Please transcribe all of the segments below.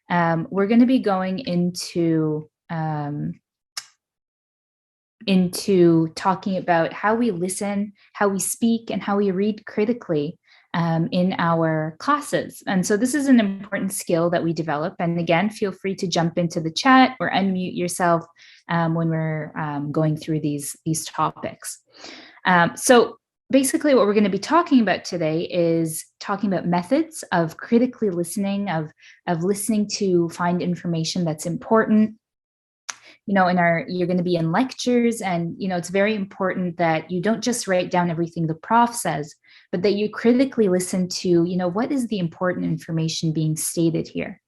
we're going to be going into talking about how we listen, how we speak, and how we read critically in our classes. And so this is an important skill that we develop. And again, feel free to jump into the chat or unmute yourself when we're going through these topics. So basically what we're going to be talking about today is talking about methods of critically listening, of listening to find information that's important. You're going to be in lectures, and it's very important that you don't just write down everything the prof says, but that you critically listen to what is the important information being stated here.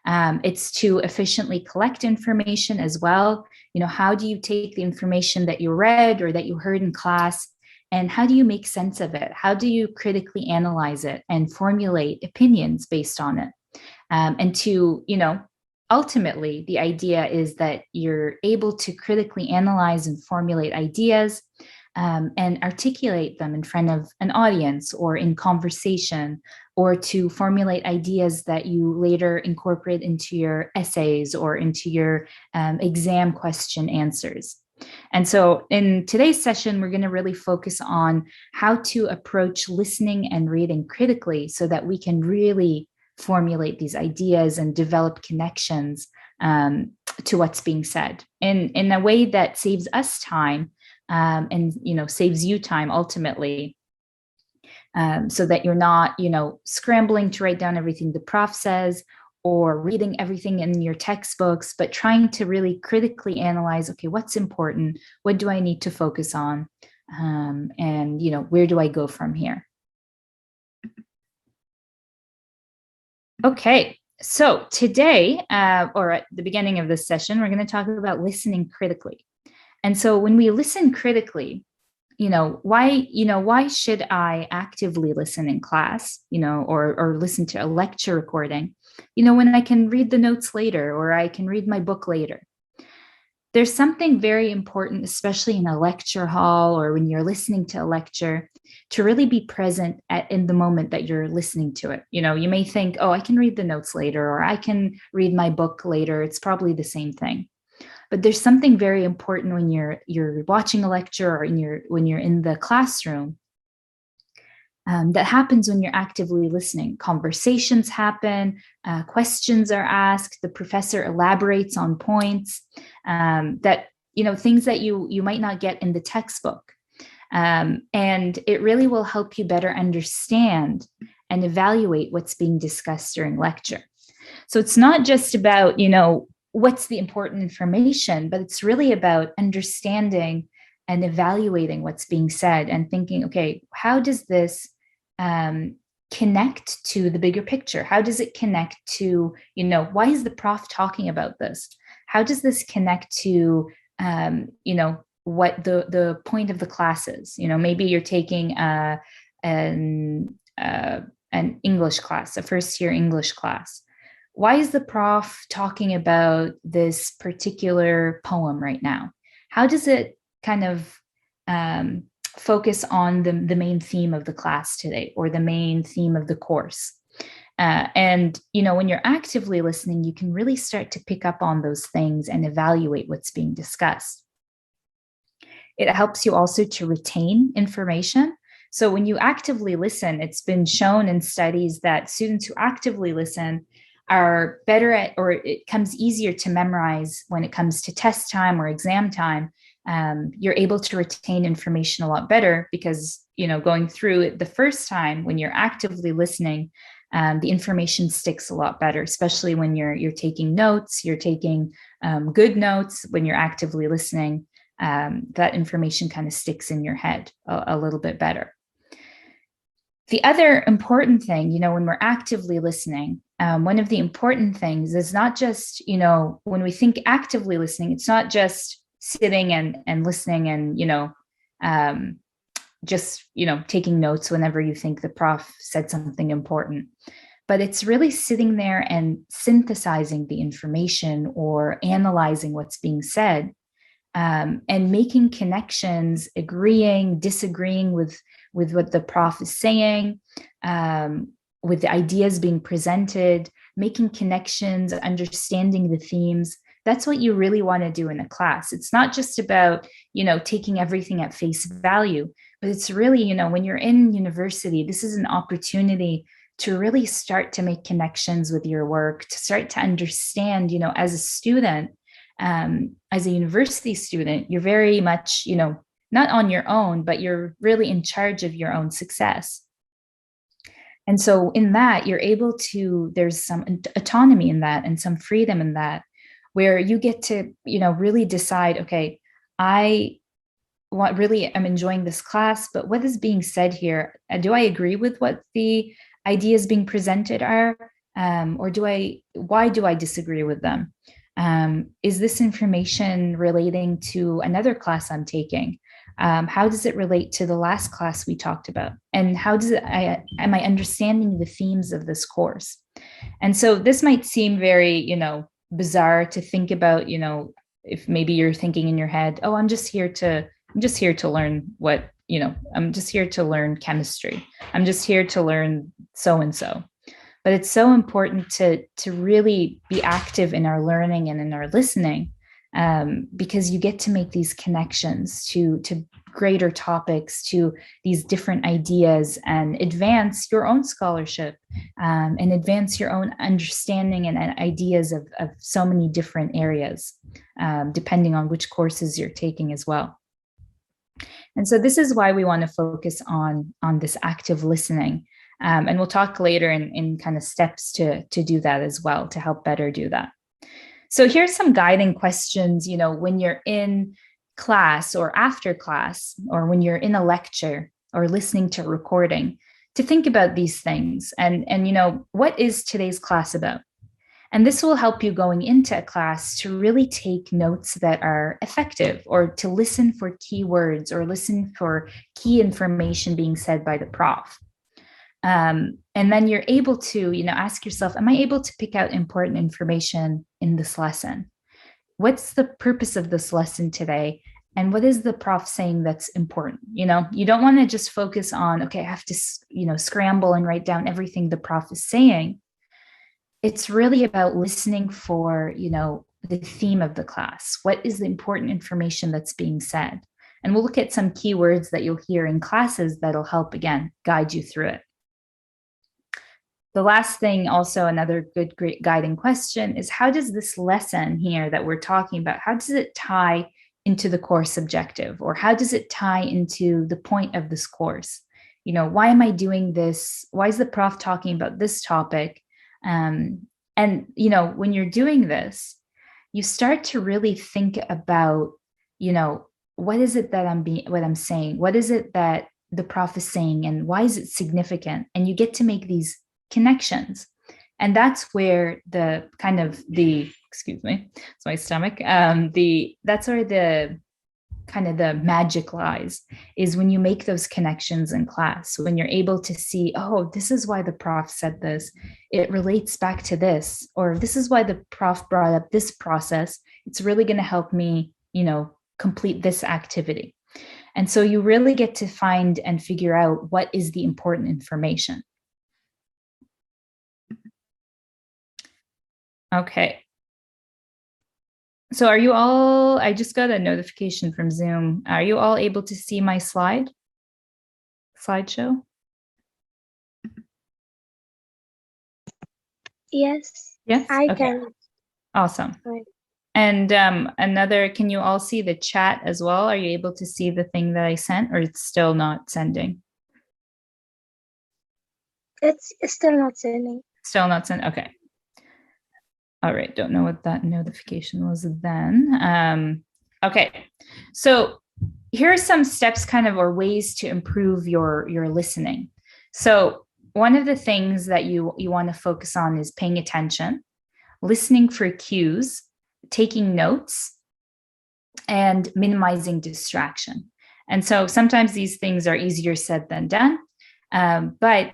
It's to efficiently collect information as well. How do you take the information that you read or that you heard in class, and how do you make sense of it? How do you critically analyze it and formulate opinions based on it? And to ultimately, the idea is that you're able to critically analyze and formulate ideas and articulate them in front of an audience or in conversation, or to formulate ideas that you later incorporate into your essays or into your exam question answers. And so in today's session, we're going to really focus on how to approach listening and reading critically so that we can really formulate these ideas and develop connections to what's being said in a way that saves us time and saves you time ultimately, so that you're not scrambling to write down everything the prof says or reading everything in your textbooks, but trying to really critically analyze, okay, what's important, what do I need to focus on, and where do I go from here. Okay, so today, or at the beginning of this session, we're going to talk about listening critically. And so when we listen critically, why should I actively listen in class, or listen to a lecture recording, when I can read the notes later, or I can read my book later? There's something very important, especially in a lecture hall or when you're listening to a lecture, to really be present in the moment that you're listening to it. You may think, oh, I can read the notes later, or I can read my book later. It's probably the same thing. But there's something very important when you're watching a lecture or when you're in the classroom that happens when you're actively listening. Conversations happen, questions are asked, the professor elaborates on points that things that you might not get in the textbook. And it really will help you better understand and evaluate what's being discussed during lecture. So it's not just about, what's the important information, but it's really about understanding and evaluating what's being said and thinking, okay, how does this connect to the bigger picture? How does it connect to, why is the prof talking about this? How does this connect to, what the point of the class is? Maybe you're taking an English class, a first year English class. Why is the prof talking about this particular poem right now? How does it kind of focus on the main theme of the class today, or the main theme of the course? And when you're actively listening, you can really start to pick up on those things and evaluate what's being discussed. It helps you also to retain information. So when you actively listen, it's been shown in studies that students who actively listen are better at, or it comes easier to memorize when it comes to test time or exam time. You're able to retain information a lot better because, going through it the first time when you're actively listening, the information sticks a lot better, especially when you're taking notes, you're taking good notes. When you're actively listening, that information kind of sticks in your head a little bit better. The other important thing, when we're actively listening, one of the important things is not just, when we think actively listening, it's not just sitting and listening and, just, taking notes whenever you think the prof said something important. But it's really sitting there and synthesizing the information or analyzing what's being said, and making connections, agreeing, disagreeing with what the prof is saying, with the ideas being presented, making connections, understanding the themes. That's what you really want to do in a class. It's not just about, taking everything at face value, but it's really, when you're in university, this is an opportunity to really start to make connections with your work, to start to understand, as a student, as a university student, you're very much, not on your own, but you're really in charge of your own success. And so in that, you're able to, there's some autonomy in that and some freedom in that, where you get to, really decide, okay, really am enjoying this class, but what is being said here? Do I agree with what the ideas being presented are? Or why do I disagree with them? Is this information relating to another class I'm taking? How does it relate to the last class we talked about? And am I understanding the themes of this course? And so this might seem very, bizarre to think about, if maybe you're thinking in your head, oh, I'm just here to learn I'm just here to learn chemistry. I'm just here to learn so-and-so. But it's so important to really be active in our learning and in our listening, because you get to make these connections to greater topics, to these different ideas, and advance your own scholarship, and advance your own understanding and ideas of so many different areas, depending on which courses you're taking as well. And so this is why we want to focus on this active listening. And we'll talk later in kind of steps to do that as well, to help better do that. So here's some guiding questions, when you're in class or after class, or when you're in a lecture or listening to a recording, to think about these things. And what is today's class about? And this will help you going into a class to really take notes that are effective, or to listen for keywords or listen for key information being said by the prof. And then you're able to, ask yourself, am I able to pick out important information in this lesson? What's the purpose of this lesson today? And what is the prof saying that's important? You don't want to just focus on, okay, I have to, scramble and write down everything the prof is saying. It's really about listening for, the theme of the class. What is the important information that's being said? And we'll look at some keywords that you'll hear in classes that'll help, again, guide you through it. The last thing, also another good, great guiding question, is how does this lesson here that we're talking about, how does it tie into the course objective? Or how does it tie into the point of this course? Why am I doing this? Why is the prof talking about this topic? And when you're doing this, you start to really think about, what is it that what I'm saying? What is it that the prof is saying, and why is it significant? And you get to make these connections. And that's where excuse me, it's my stomach. That's where the magic lies, is when you make those connections in class, when you're able to see, oh, this is why the prof said this. It relates back to this, or this is why the prof brought up this process. It's really going to help me, complete this activity. And so you really get to find and figure out what is the important information. Okay. So are you all, I just got a notification from Zoom. Are you all able to see my slideshow? Yes. Yes? I okay. can. Awesome. Right. And can you all see the chat as well? Are you able to see the thing that I sent, or it's still not sending? It's still not sending. Still not sending, okay. All right, don't know what that notification was then. Okay, so here are some steps or ways to improve your listening. So one of the things that you want to focus on is paying attention, listening for cues, taking notes, and minimizing distraction. And so sometimes these things are easier said than done, but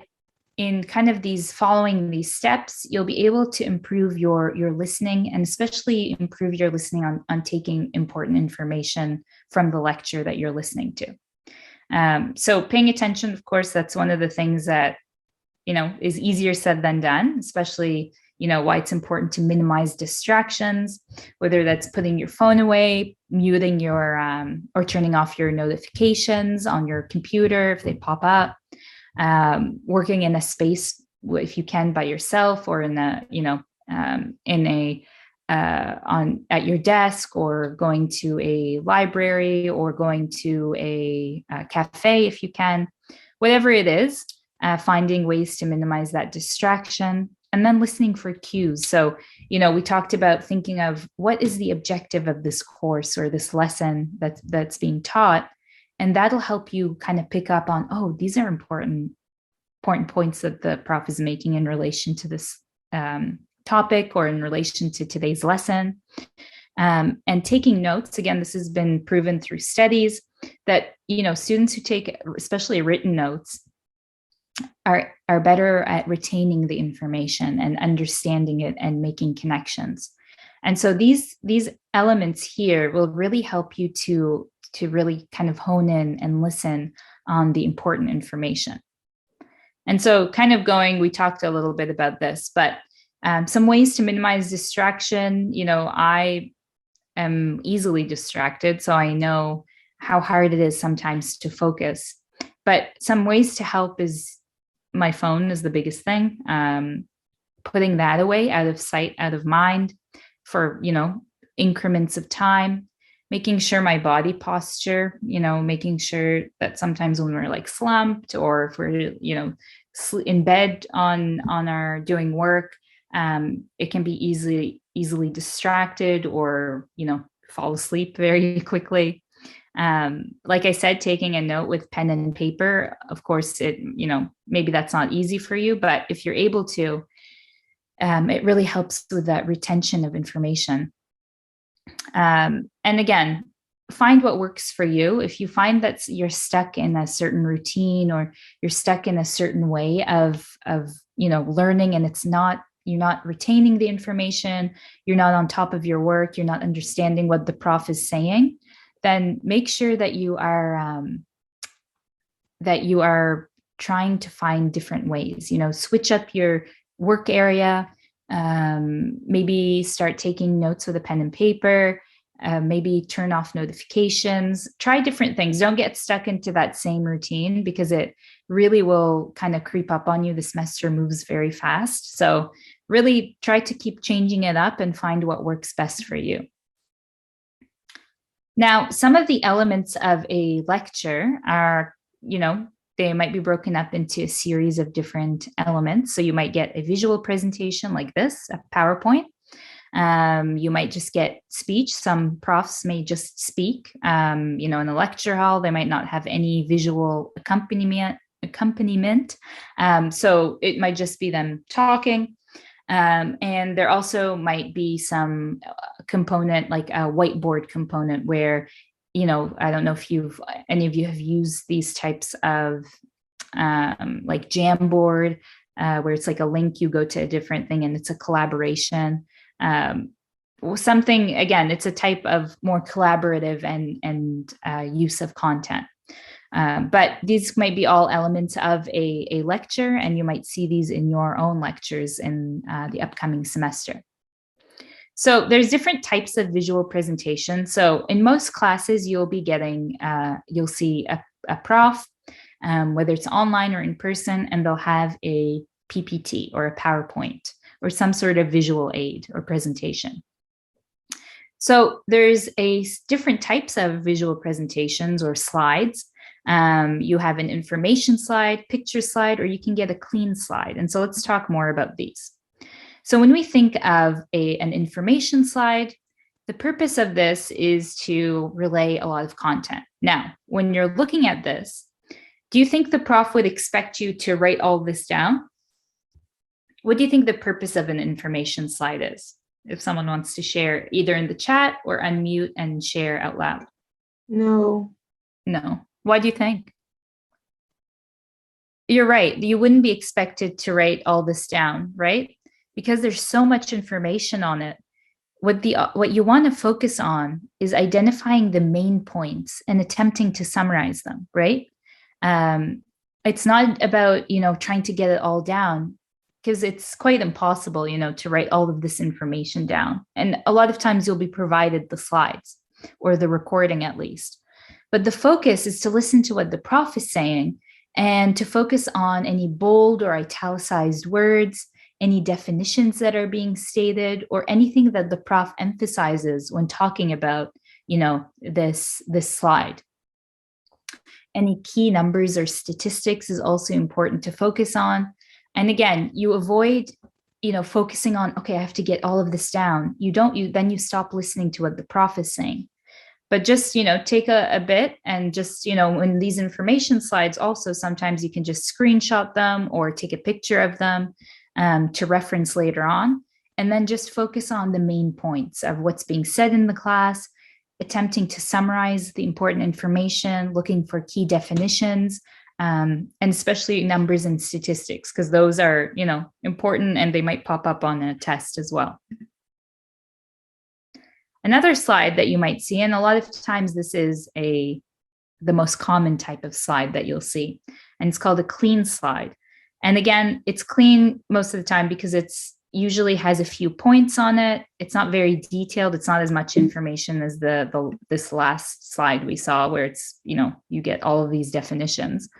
in following these steps, you'll be able to improve your listening, and especially improve your listening on taking important information from the lecture that you're listening to. So paying attention, of course, that's one of the things that, is easier said than done, especially, why it's important to minimize distractions, whether that's putting your phone away, muting your or turning off your notifications on your computer if they pop up, working in a space if you can by yourself, or in a in a at your desk, or going to a library, or going to a cafe if you can, whatever it is, finding ways to minimize that distraction, and then listening for cues. So, we talked about thinking of what is the objective of this course or this lesson that's being taught, and that'll help you kind of pick up on, oh, these are important points that the prof is making in relation to this topic, or in relation to today's lesson. And taking notes, again, this has been proven through studies that, students who take especially written notes are better at retaining the information and understanding it and making connections. And so these elements here will really help you to really kind of hone in and listen on the important information. And so we talked a little bit about this, but some ways to minimize distraction. I am easily distracted, so I know how hard it is sometimes to focus. But some ways to help is, my phone is the biggest thing. Putting that away, out of sight, out of mind, for, increments of time. Making sure my body posture, making sure that sometimes when we're like slumped, or if we're, in bed on our doing work, it can be easily distracted, or, fall asleep very quickly. Like I said, taking a note with pen and paper, of course, maybe that's not easy for you, but if you're able to, it really helps with that retention of information. And again, find what works for you. If you find that you're stuck in a certain routine, or you're stuck in a certain way of learning, and you're not retaining the information, you're not on top of your work, you're not understanding what the prof is saying, then make sure that you are trying to find different ways. Switch up your work area. Maybe start taking notes with a pen and paper. Maybe turn off notifications. Try different things. Don't get stuck into that same routine, because it really will kind of creep up on you. The semester moves very fast. So really try to keep changing it up and find what works best for you. Now, some of the elements of a lecture are, they might be broken up into a series of different elements. So you might get a visual presentation like this, a PowerPoint. You might just get speech. Some profs may just speak. In a lecture hall, they might not have any visual accompaniment. So it might just be them talking. And there also might be some component, like a whiteboard component, where, I don't know if any of you have used these types of like Jamboard, where it's like a link, you go to a different thing and it's a collaboration. Something, again, it's a type of more collaborative and use of content. But these might be all elements of a lecture, and you might see these in your own lectures in the upcoming semester. So there's different types of visual presentation. So in most classes, you'll be getting, you'll see a prof, whether it's online or in person, and they'll have a PPT or a PowerPoint or some sort of visual aid or presentation. So there's different types of visual presentations or slides. You have an information slide, picture slide, or you can get a clean slide. And so let's talk more about these. So when we think of an information slide, the purpose of this is to relay a lot of content. Now, when you're looking at this, do you think the prof would expect you to write all this down? What do you think the purpose of an information slide is? If someone wants to share either in the chat or unmute and share out loud. No. Why do you think? You're right. You wouldn't be expected to write all this down, right? Because there's so much information on it. What you want to focus on is identifying the main points and attempting to summarize them, right? It's not about, trying to get it all down. because it's quite impossible, to write all of this information down. And a lot of times you'll be provided the slides or the recording at least. But the focus is to listen to what the prof is saying and to focus on any bold or italicized words, any definitions that are being stated, or anything that the prof emphasizes when talking about, this slide. Any key numbers or statistics is also important to focus on. And again, you avoid, focusing on, okay, I have to get all of this down. Then you stop listening to what the prof is saying. But just, take a bit and just, in these information slides also, sometimes you can just screenshot them or take a picture of them to reference later on. And then just focus on the main points of what's being said in the class, attempting to summarize the important information, looking for key definitions, and especially numbers and statistics, because those are, important and they might pop up on a test as well. Another slide that you might see, and a lot of times this is the most common type of slide that you'll see, and it's called a clean slide. And again, it's clean most of the time because it's usually has a few points on it. It's not very detailed. It's not as much information as this last slide we saw, where it's, you get all of these definitions.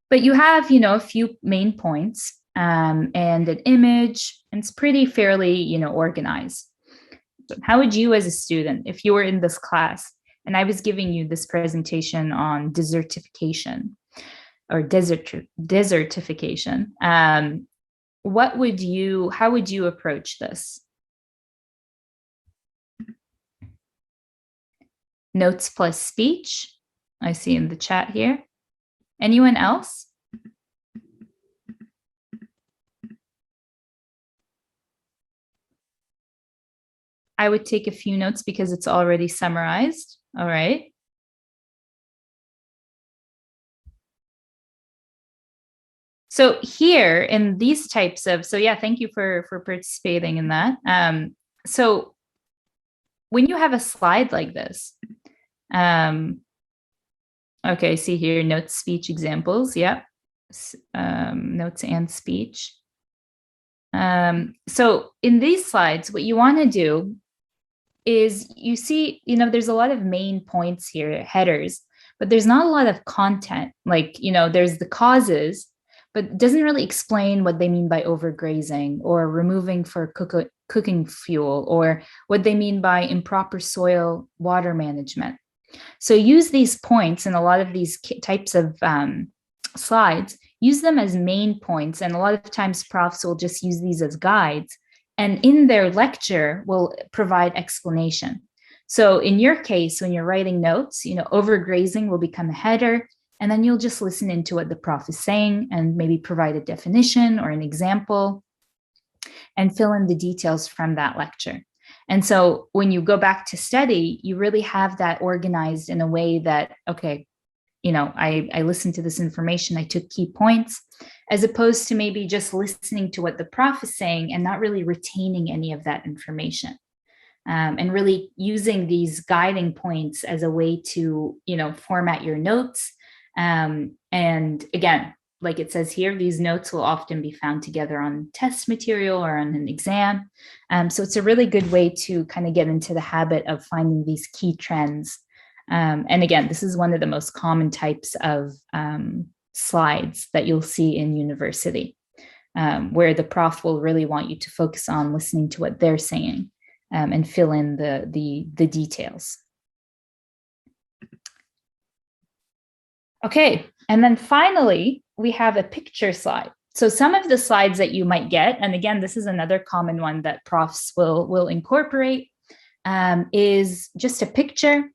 But you have, a few main points and an image, and it's pretty fairly, organized. How would you as a student, if you were in this class and I was giving you this presentation on desertification or desertification, how would you approach this? Notes plus speech, I see in the chat here. Anyone else? I would take a few notes because it's already summarized. All right. So here in these types of, thank you for participating in that. So when you have a slide like this, okay, see here, notes, speech examples. Yep. Notes and speech. So in these slides, what you want to do is you see, there's a lot of main points here, headers, but there's not a lot of content. Like, there's the causes, but it doesn't really explain what they mean by overgrazing or removing for cooking fuel, or what they mean by improper soil water management. So use these points in a lot of these types of slides, use them as main points. And a lot of times profs will just use these as guides, and in their lecture will provide explanation. So in your case, when you're writing notes, overgrazing will become a header, and then you'll just listen into what the prof is saying and maybe provide a definition or an example and fill in the details from that lecture. And so when you go back to study, you really have that organized in a way that, okay, I listened to this information, I took key points, as opposed to maybe just listening to what the prof is saying and not really retaining any of that information. And really using these guiding points as a way to, format your notes. And again, like it says here, these notes will often be found together on test material or on an exam. So it's a really good way to kind of get into the habit of finding these key trends. And again, this is one of the most common types of slides that you'll see in university, where the prof will really want you to focus on listening to what they're saying and fill in the details. Okay, and then finally, we have a picture slide. So some of the slides that you might get, and again, this is another common one that profs will incorporate, is just a picture.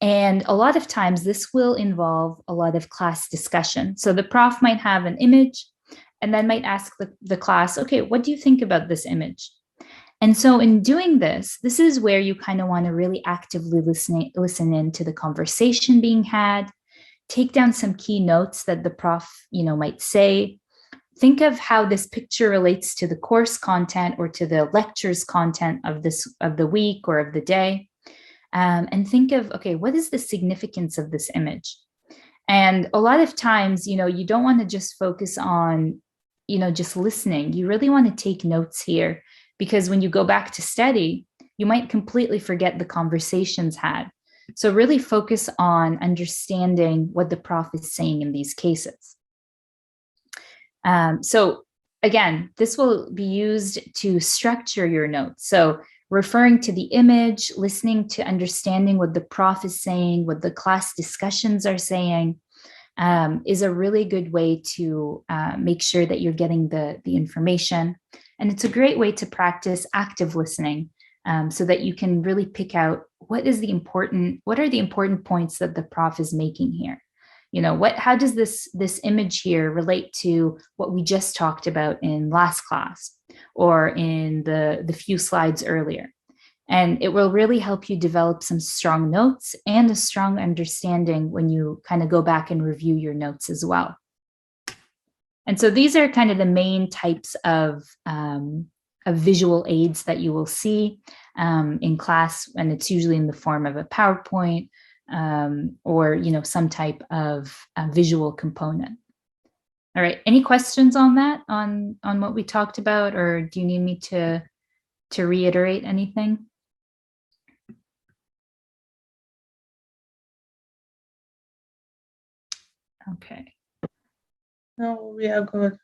And a lot of times this will involve a lot of class discussion. So the prof might have an image and then might ask the class, okay, what do you think about this image? And so in doing this is where you kind of want to really actively listen in to the conversation being had, take down some key notes that the prof, might say. Think of how this picture relates to the course content or to the lecture's content of the week or of the day. And think of, okay, what is the significance of this image? And a lot of times, you don't want to just focus on just listening, you really want to take notes here, because when you go back to study, you might completely forget the conversations had. So really focus on understanding what the prof is saying in these cases. So again, this will be used to structure your notes. So referring to the image, listening to understanding what the prof is saying, what the class discussions are saying, is a really good way to make sure that you're getting the information. And it's a great way to practice active listening, so that you can really pick out what are the important points that the prof is making here. How does this image here relate to what we just talked about in last class or in the few slides earlier? And it will really help you develop some strong notes and a strong understanding when you kind of go back and review your notes as well. And so these are kind of the main types of visual aids that you will see in class, and it's usually in the form of a PowerPoint or some type of visual component. All right, any questions on that, on what we talked about, or do you need me to reiterate anything? Okay. No, we are good.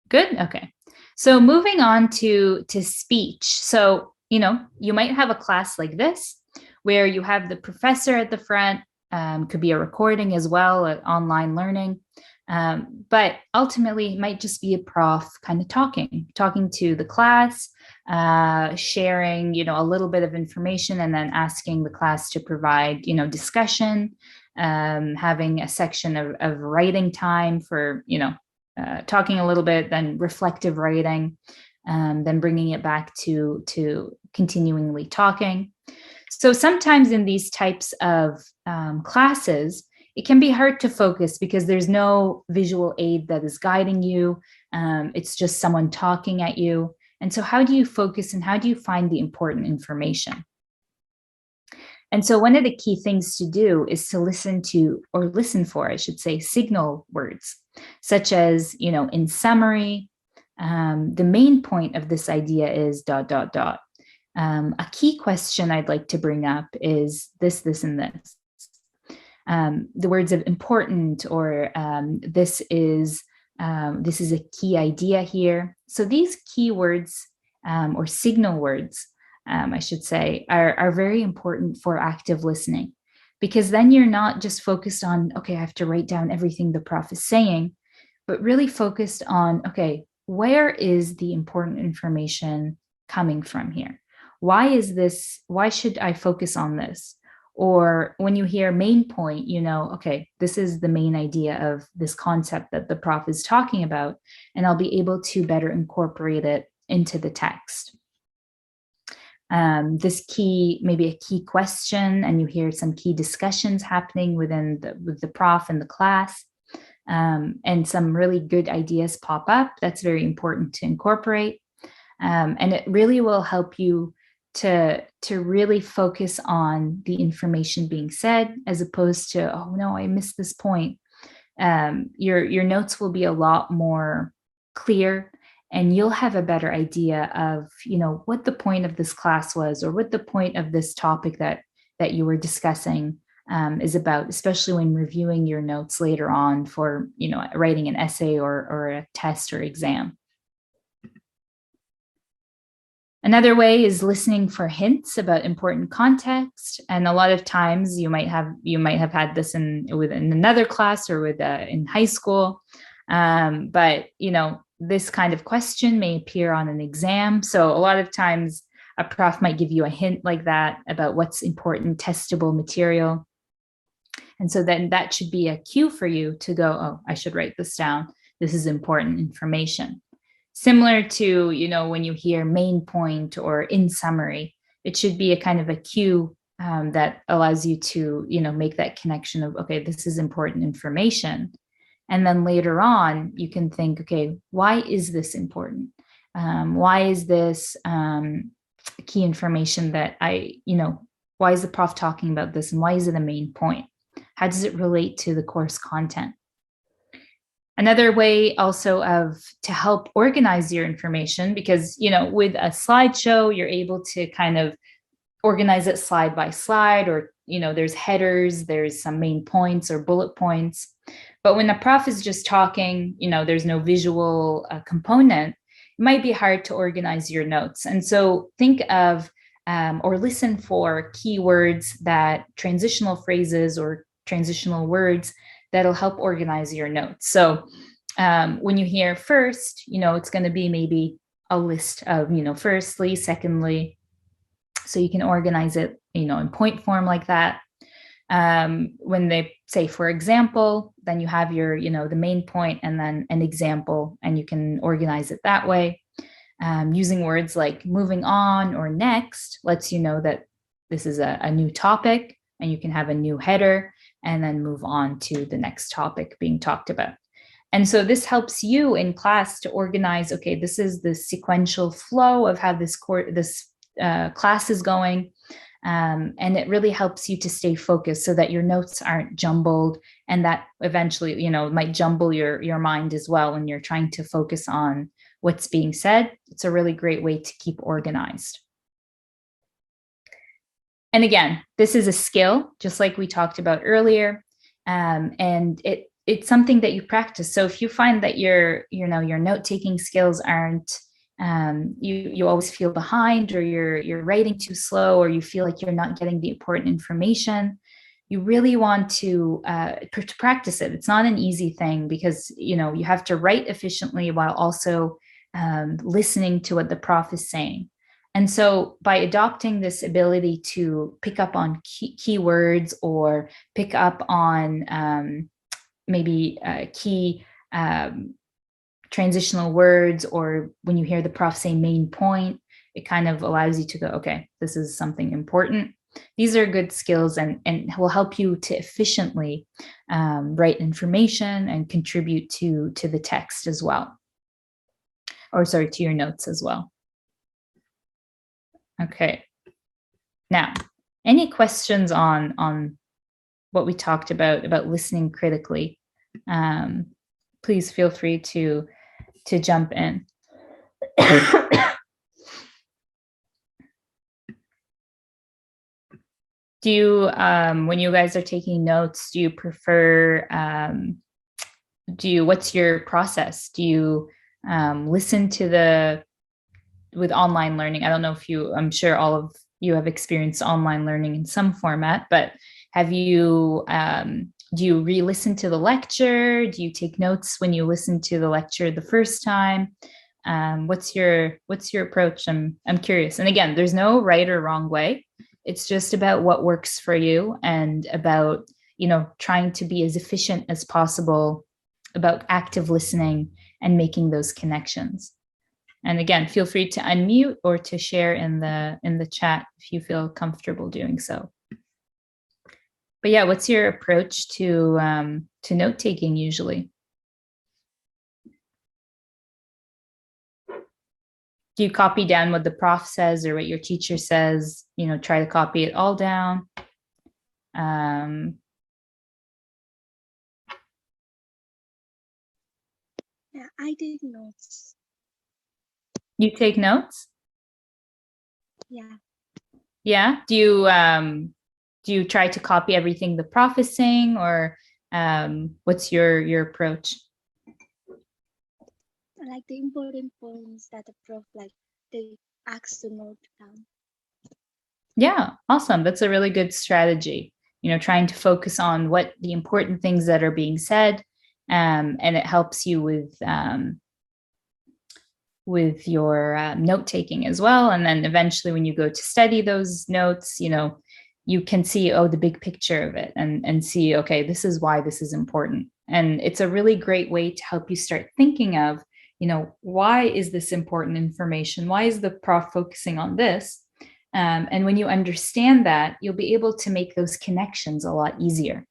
Good. Okay. So moving on to speech. So, you might have a class like this where you have the professor at the front, could be a recording as well, online learning. But ultimately, it might just be a prof kind of talking to the class, sharing, a little bit of information, and then asking the class to provide, discussion, having a section of writing time for, talking a little bit, then reflective writing, then bringing it back to continuingly talking. So sometimes in these types of classes, it can be hard to focus because there's no visual aid that is guiding you. It's just someone talking at you. And so how do you focus and how do you find the important information? And so one of the key things to do is to listen for, I should say, signal words, such as, in summary, the main point of this idea is ... A key question I'd like to bring up is this, and this. The words of important, or this is a key idea here. So these keywords or signal words, I should say, are very important for active listening, because then you're not just focused on, okay, I have to write down everything the prof is saying, but really focused on, okay, where is the important information coming from here? Why should I focus on this? Or when you hear main point, okay, this is the main idea of this concept that the prof is talking about, and I'll be able to better incorporate it into the text. Maybe a key question, and you hear some key discussions happening with the prof and the class, and some really good ideas pop up. That's very important to incorporate. And it really will help you to really focus on the information being said, as opposed to, oh no, I missed this point. Your notes will be a lot more clear, and you'll have a better idea of, what the point of this class was, or what the point of this topic that you were discussing is about, especially when reviewing your notes later on for, writing an essay or a test or exam. Another way is listening for hints about important context. And a lot of times you might have had this in another class or in high school. But, this kind of question may appear on an exam. So a lot of times a prof might give you a hint like that about what's important testable material. And so then that should be a cue for you to go, oh, I should write this down. This is important information. Similar to, when you hear main point or in summary, it should be a kind of a cue that allows you to, make that connection of, okay, this is important information. And then later on, you can think, okay, why is this important? Why is this key information that why is the prof talking about this? And why is it a main point? How does it relate to the course content? Another way also to help organize your information, because, with a slideshow, you're able to kind of organize it slide by slide, or, there's headers, there's some main points or bullet points. But when the prof is just talking, there's no visual component, it might be hard to organize your notes. And so think of or listen for keywords, that transitional phrases or transitional words that'll help organize your notes. So when you hear first, it's going to be maybe a list of, firstly, secondly, so you can organize it, in point form like that. When they say, for example, then you have your, the main point and then an example, and you can organize it that way. Using words like moving on or next lets you know that this is a new topic, and you can have a new header and then move on to the next topic being talked about. And so this helps you in class to organize, okay, this is the sequential flow of how this class is going. And it really helps you to stay focused so that your notes aren't jumbled, and that eventually, might jumble your mind as well when you're trying to focus on what's being said. It's a really great way to keep organized. And again, this is a skill, just like we talked about earlier, and it's something that you practice. So if you find that your note-taking skills aren't, you always feel behind, or you're writing too slow, or you feel like you're not getting the important information, you really want to practice it. It's not an easy thing, because you have to write efficiently while also listening to what the prof is saying. And so by adopting this ability to pick up on keywords, or pick up on maybe key transitional words, or when you hear the prof say main point, it kind of allows you to go, okay, this is something important. These are good skills, and will help you to efficiently write information and contribute to the text as well. Or sorry, to your notes as well. Okay. Now, any questions on what we talked about listening critically? Please feel free to jump in. Do you, when you guys are taking notes, do you prefer, what's your process? Do you listen to with online learning? I don't know if I'm sure all of you have experienced online learning in some format, but have you, do you re-listen to the lecture? Do you take notes when you listen to the lecture the first time? What's your approach? I'm curious. And again, there's no right or wrong way. It's just about what works for you, and about, trying to be as efficient as possible about active listening and making those connections. And again, feel free to unmute or to share in the chat if you feel comfortable doing so. But yeah, what's your approach to note taking usually? Do you copy down what the prof says or what your teacher says? Try to copy it all down. Yeah, I did notes. You take notes? Yeah. Yeah. Do you try to copy everything the prof is saying, or what's your approach? I like the important points that the prof they ask to note down. Yeah, awesome. That's a really good strategy. Trying to focus on what the important things that are being said, and it helps you with your note taking as well. And then eventually, when you go to study those notes, you can see, the big picture of it, and see, okay, this is why this is important. And it's a really great way to help you start thinking of, why is this important information? Why is the prof focusing on this? And when you understand that, you'll be able to make those connections a lot easier.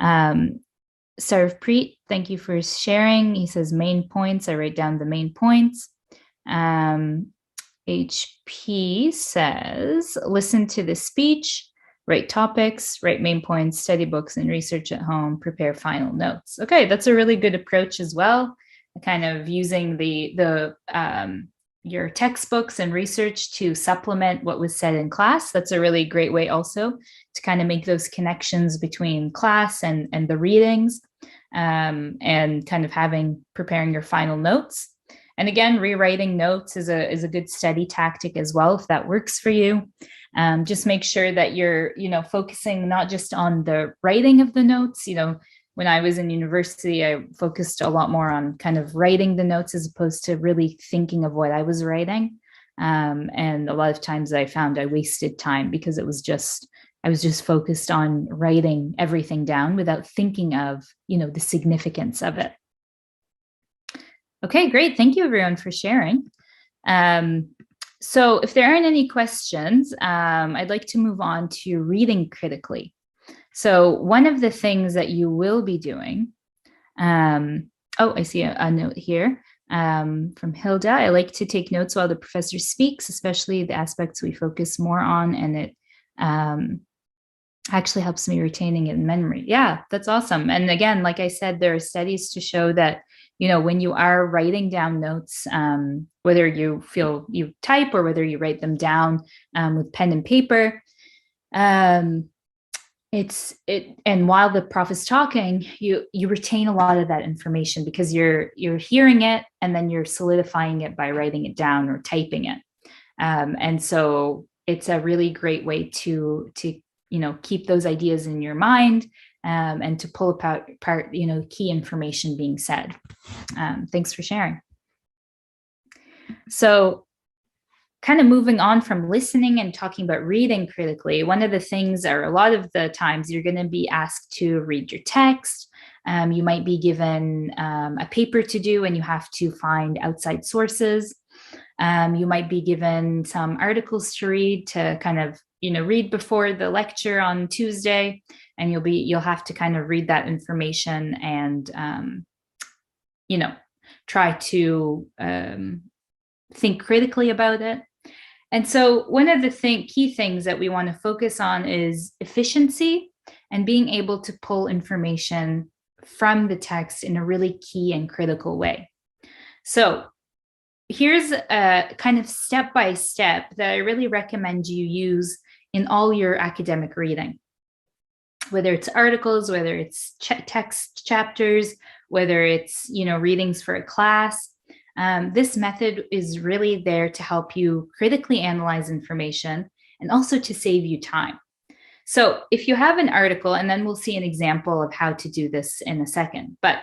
Sarvpreet, thank you for sharing. He says main points. I write down the main points. HP says, listen to the speech, write topics, write main points, study books and research at home, prepare final notes. Okay, that's a really good approach as well. Kind of using your textbooks and research to supplement what was said in class. That's a really great way also to kind of make those connections between class and the readings, and kind of preparing your final notes. And again, rewriting notes is a good study tactic as well, if that works for you. Just make sure that you're, focusing not just on the writing of the notes. When I was in university, I focused a lot more on kind of writing the notes as opposed to really thinking of what I was writing. And a lot of times I found I wasted time because I was just focused on writing everything down without thinking of, the significance of it. Okay, great. Thank you everyone for sharing. So if there aren't any questions, I'd like to move on to reading critically. So one of the things that you will be doing, I see a note here from Hilda. I like to take notes while the professor speaks, especially the aspects we focus more on, and it actually helps me retaining it in memory. Yeah, that's awesome. And again, like I said, there are studies to show that, when you are writing down notes, whether you type or whether you write them down with pen and paper, and while the prof is talking, you retain a lot of that information because you're hearing it and then you're solidifying it by writing it down or typing it. And so it's a really great way to keep those ideas in your mind, and to pull apart key information being said. Thanks for sharing. So kind of moving on from listening and talking about reading critically, one of the things, or a lot of the times, you're going to be asked to read your text. You might be given a paper to do and you have to find outside sources. You might be given some articles to read to kind of, read before the lecture on Tuesday, and you'll have to kind of read that information and, try to think critically about it. And so one of the key things that we want to focus on is efficiency and being able to pull information from the text in a really key and critical way. So here's a kind of step-by-step that I really recommend you use in all your academic reading, whether it's articles, whether it's text chapters, whether it's, readings for a class. This method is really there to help you critically analyze information and also to save you time. So if you have an article, and then we'll see an example of how to do this in a second, but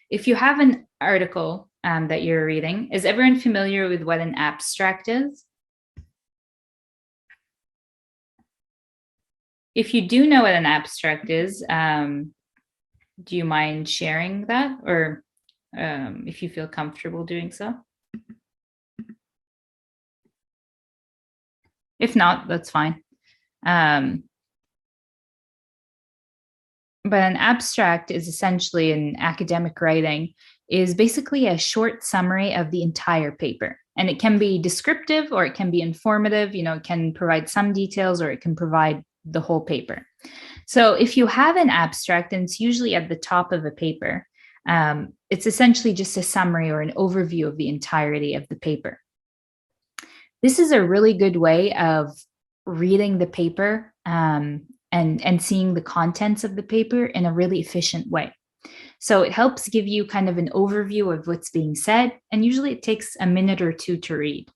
if you have an article that you're reading, is everyone familiar with what an abstract is? If you do know what an abstract is, do you mind sharing that, or if you feel comfortable doing so? If not, that's fine. But an abstract is essentially, in academic writing, is basically a short summary of the entire paper. And it can be descriptive or it can be informative. It can provide some details or it can provide the whole paper. So if you have an abstract, and it's usually at the top of a paper, it's essentially just a summary or an overview of the entirety of the paper. This is a really good way of reading the paper and seeing the contents of the paper in a really efficient way. So it helps give you kind of an overview of what's being said, and usually it takes a minute or two to read.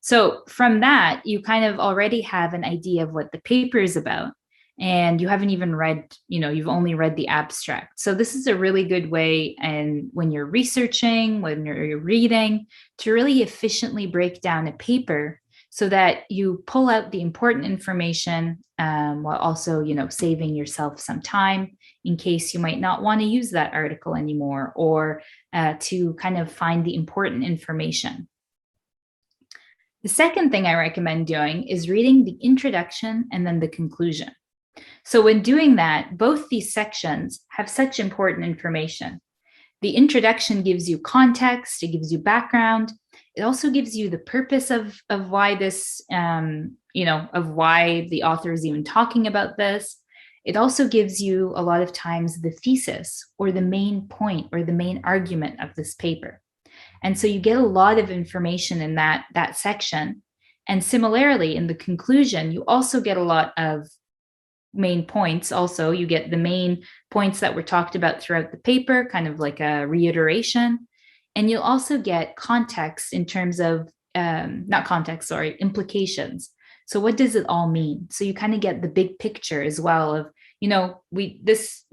So from that, you kind of already have an idea of what the paper is about, and you haven't even read, you've only read the abstract. So this is a really good way, and when you're researching, when you're reading, to really efficiently break down a paper so that you pull out the important information, while also, saving yourself some time in case you might not want to use that article anymore, or to kind of find the important information. The second thing I recommend doing is reading the introduction and then the conclusion. So when doing that, both these sections have such important information. The introduction gives you context, it gives you background, It also gives you the purpose of why this, of why the author is even talking about this. It also gives you a lot of times the thesis or the main point or the main argument of this paper. And so you get a lot of information in that section. And similarly, in the conclusion, you also get a lot of main points. Also, you get the main points that were talked about throughout the paper, kind of like a reiteration. And you'll also get context in terms of, not context, sorry, implications. So what does it all mean? So you kind of get the big picture as well of, this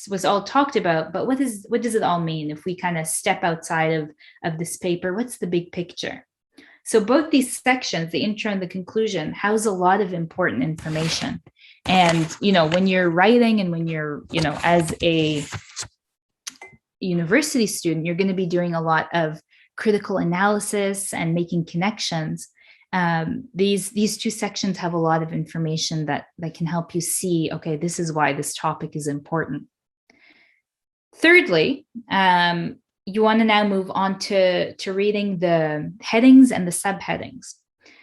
was all talked about, but what does it all mean? If we kind of step outside of this paper, what's the big picture? So both these sections, the intro and the conclusion, house a lot of important information. And, when you're writing and when you're, as a university student, you're going to be doing a lot of critical analysis and making connections. These two sections have a lot of information that can help you see, okay, this is why this topic is important. Thirdly, you want to now move on to reading the headings and the subheadings.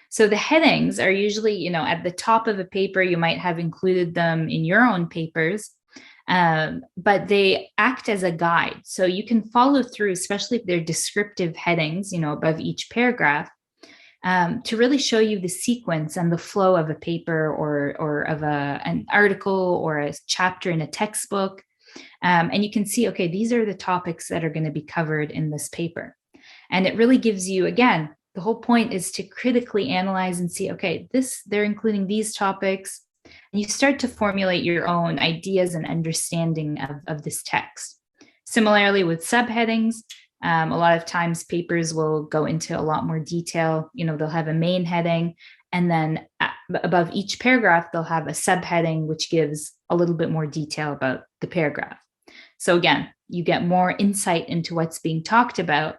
So the headings are usually, at the top of a paper. You might have included them in your own papers, but they act as a guide. So you can follow through, especially if they're descriptive headings, above each paragraph, to really show you the sequence and the flow of a paper or of an article or a chapter in a textbook. And you can see, okay, these are the topics that are going to be covered in this paper. And it really gives you, again, the whole point is to critically analyze and see, okay, they're including these topics. And you start to formulate your own ideas and understanding of this text. Similarly with subheadings, a lot of times papers will go into a lot more detail. They'll have a main heading, and then above each paragraph, they'll have a subheading, which gives a little bit more detail about the paragraph. So again, you get more insight into what's being talked about,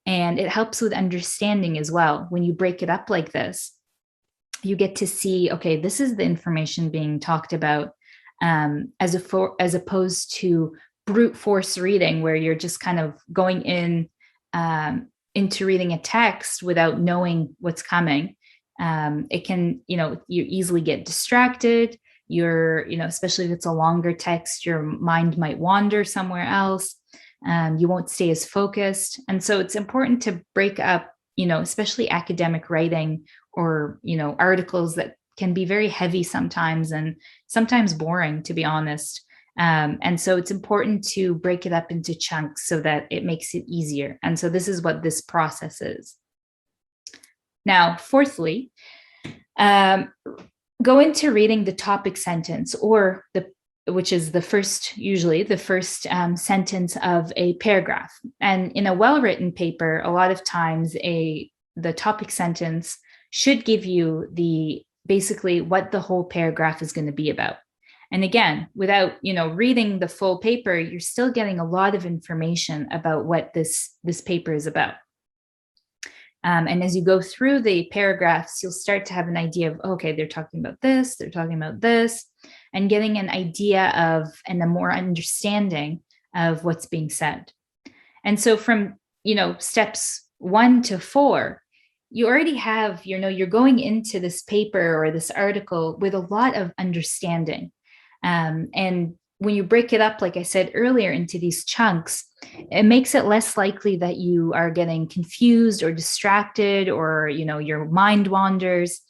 and it helps with understanding as well. When you break it up like this, you get to see, okay, this is the information being talked about, as opposed to brute force reading, where you're just kind of going into reading a text without knowing what's coming. It can, you easily get distracted. Especially if it's a longer text, your mind might wander somewhere else. You won't stay as focused. And so it's important to break up, especially academic writing or, articles that can be very heavy sometimes and sometimes boring, to be honest. And so it's important to break it up into chunks so that it makes it easier. And so this is what this process is. Now, fourthly, go into reading the topic sentence, or which is usually the first sentence of a paragraph. And in a well-written paper, a lot of times the topic sentence should give you basically what the whole paragraph is going to be about. And again, without, reading the full paper, you're still getting a lot of information about what this paper is about. And as you go through the paragraphs, you'll start to have an idea of, okay, they're talking about this, they're talking about this, and getting an idea of and a more understanding of what's being said. And so from, steps 1 to 4, you already have, you're going into this paper or this article with a lot of understanding. And when you break it up, like I said earlier, into these chunks, it makes it less likely that you are getting confused or distracted or, your mind wanders.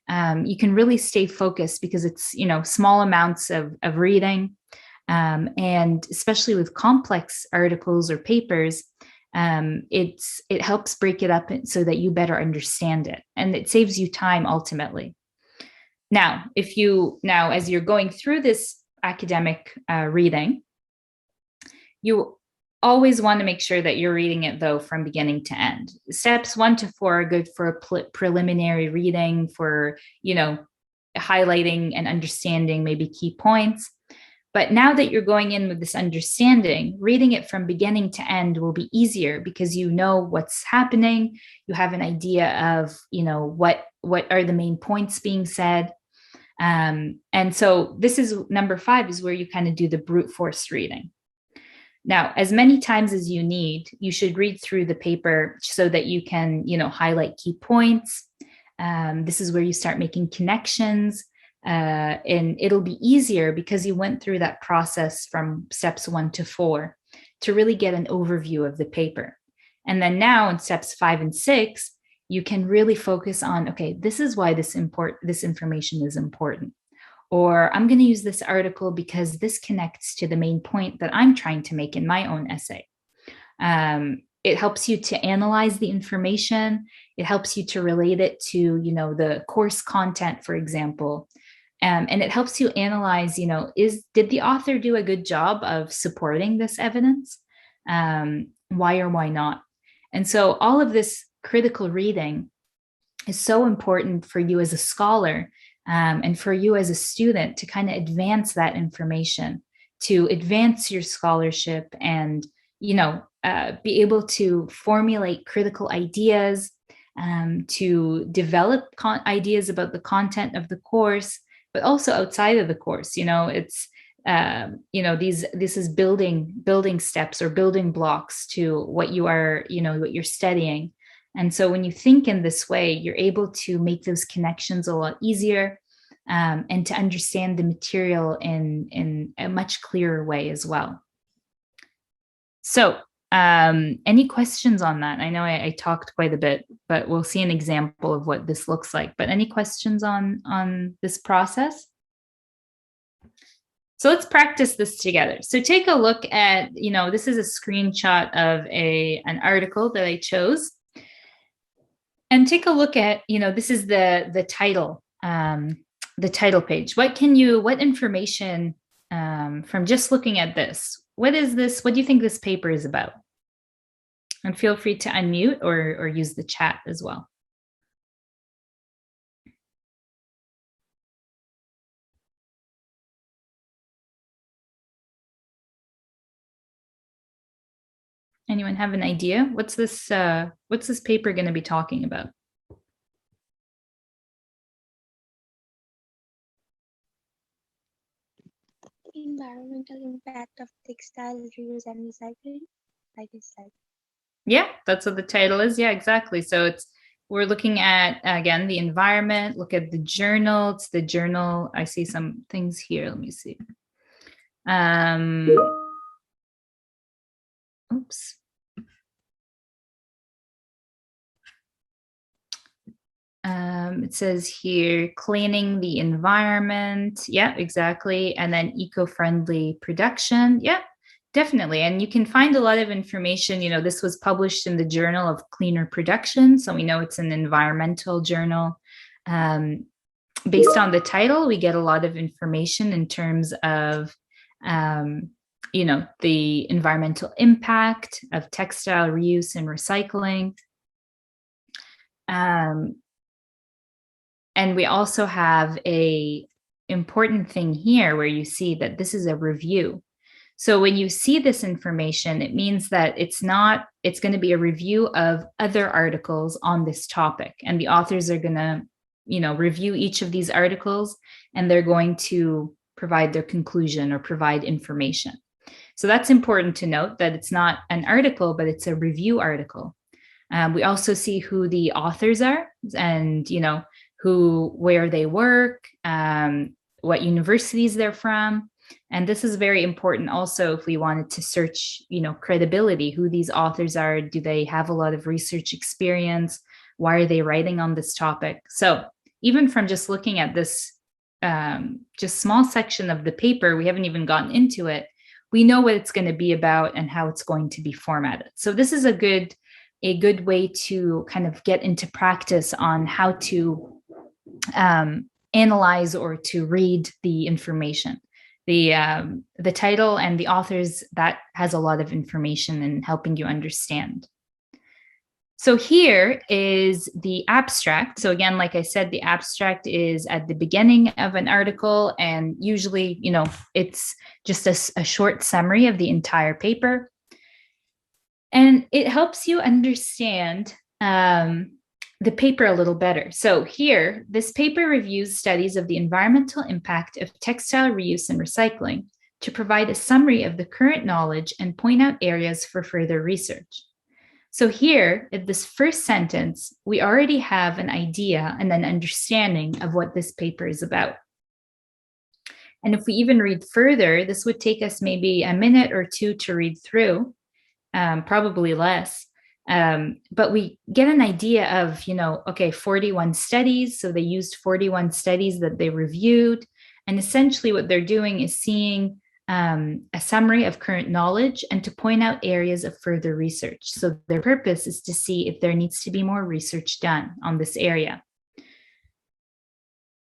You can really stay focused because it's, small amounts of reading. And especially with complex articles or papers, it helps break it up so that you better understand it, and it saves you time ultimately. Now, as you're going through this academic reading, you always want to make sure that you're reading it, though, from beginning to end. Steps 1 to 4 are good for a preliminary reading, for, highlighting and understanding maybe key points. But now that you're going in with this understanding, reading it from beginning to end will be easier because you know what's happening. You have an idea of, what are the main points being said. And so this is number 5, is where you kind of do the brute force reading. Now, as many times as you need, you should read through the paper so that you can, highlight key points. This is where you start making connections, and it'll be easier because you went through that process from steps 1 to 4 to really get an overview of the paper. And then now in steps 5 and 6, you can really focus on, okay, this is why this information is important. Or I'm going to use this article because this connects to the main point that I'm trying to make in my own essay. It helps you to analyze the information. It helps you to relate it to, the course content, for example. And it helps you analyze, did the author do a good job of supporting this evidence? Why or why not? And so all of this critical reading is so important for you as a scholar, and for you as a student to kind of advance that information, to advance your scholarship and, be able to formulate critical ideas, to develop ideas about the content of the course, but also outside of the course. It's, this is building steps or building blocks to what you are, what you're studying. And so when you think in this way, you're able to make those connections a lot easier, and to understand the material in a much clearer way as well. So any questions on that? I know I talked quite a bit, but we'll see an example of what this looks like. But any questions on this process? So let's practice this together. So take a look at, this is a screenshot of an article that I chose. And take a look at, this is the title page. What information from just looking at this? What is this? What do you think this paper is about? And feel free to unmute or use the chat as well. Anyone have an idea? What's this paper going to be talking about? Environmental impact of textile reuse and recycling, I guess that. Yeah, that's what the title is. Yeah, exactly. So we're looking at, again, the environment. Look at the journal. It's the journal. I see some things here. Let me see. Oops. It says here, cleaning the environment. Yeah, exactly. And then eco-friendly production. Yeah, definitely. And you can find a lot of information. This was published in the Journal of Cleaner Production. So we know it's an environmental journal. Based on the title, we get a lot of information in terms of, the environmental impact of textile reuse and recycling. And we also have an important thing here where you see that this is a review. So when you see this information, it means that it's going to be a review of other articles on this topic. And the authors are going to, review each of these articles, and they're going to provide their conclusion or provide information. So that's important to note, that it's not an article, but it's a review article. We also see who the authors are and, where they work, what universities they're from. And this is very important also if we wanted to search, credibility, who these authors are. Do they have a lot of research experience? Why are they writing on this topic? So even from just looking at this just small section of the paper, we haven't even gotten into it, we know what it's going to be about and how it's going to be formatted. So this is a good way to kind of get into practice on how to analyze or to read the information. The title and the authors, that has a lot of information in helping you understand. So here is the abstract. So again, like I said, the abstract is at the beginning of an article, and usually, it's just a short summary of the entire paper. And it helps you understand the paper a little better. So here, this paper reviews studies of the environmental impact of textile reuse and recycling to provide a summary of the current knowledge and point out areas for further research. So here, in this first sentence, we already have an idea and an understanding of what this paper is about. And if we even read further, this would take us maybe a minute or two to read through, probably less. But we get an idea of, okay, 41 studies. So they used 41 studies that they reviewed. And essentially what they're doing is seeing a summary of current knowledge and to point out areas of further research. So their purpose is to see if there needs to be more research done on this area.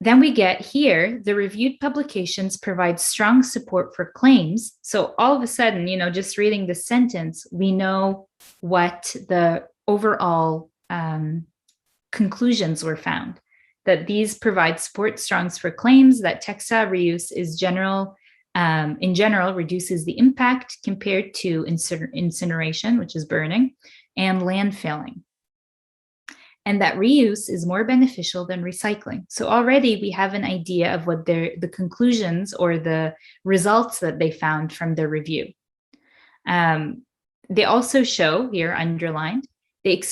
Then we get here, the reviewed publications provide strong support for claims. So all of a sudden, just reading this sentence, we know what the overall conclusions were found, that these provide support strongs for claims that textile reuse is in general reduces the impact compared to incineration, which is burning, and landfilling. And that reuse is more beneficial than recycling. So already we have an idea of what the conclusions or the results that they found from their review. They also show, here underlined, the